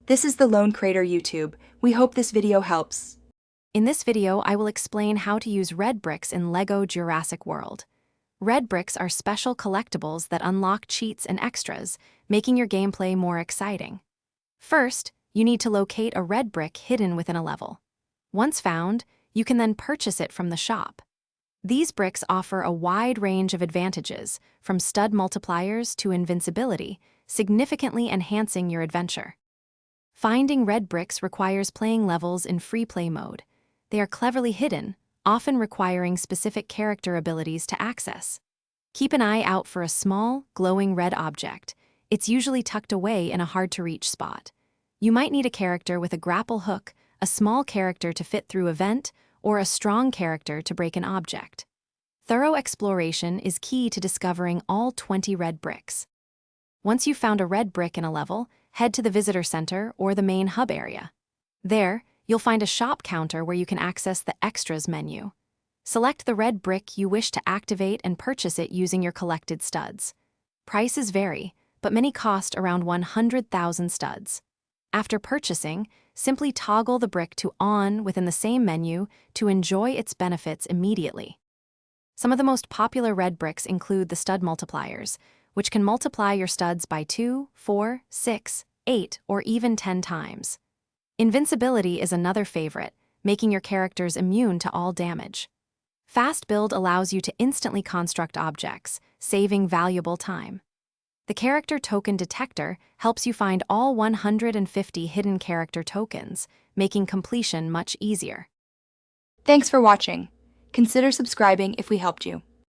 This is the Lone Crater YouTube. We hope this video helps. In this video, I will explain how to use red bricks in Lego Jurassic World. Red bricks are special collectibles that unlock cheats and extras, making your gameplay more exciting. First, you need to locate a red brick hidden within a level. Once found, you can then purchase it from the shop. These bricks offer a wide range of advantages, from stud multipliers to invincibility, significantly enhancing your adventure. Finding red bricks requires playing levels in free play mode. They are cleverly hidden, often requiring specific character abilities to access. Keep an eye out for a small, glowing red object. It's usually tucked away in a hard-to-reach spot. You might need a character with a grapple hook, a small character to fit through a vent, or a strong character to break an object. Thorough exploration is key to discovering all 20 red bricks. Once you've found a red brick in a level, head to the visitor center or the main hub area. There, you'll find a shop counter where you can access the extras menu. Select the red brick you wish to activate and purchase it using your collected studs. Prices vary, but many cost around 100,000 studs. After purchasing, simply toggle the brick to on within the same menu to enjoy its benefits immediately. Some of the most popular red bricks include the stud multipliers, which can multiply your studs by 2, 4, 6, 8, or even 10 times. Invincibility is another favorite, making your characters immune to all damage. Fast build allows you to instantly construct objects, saving valuable time. The character token detector helps you find all 150 hidden character tokens, making completion much easier. Thanks for watching. Consider subscribing if we helped you.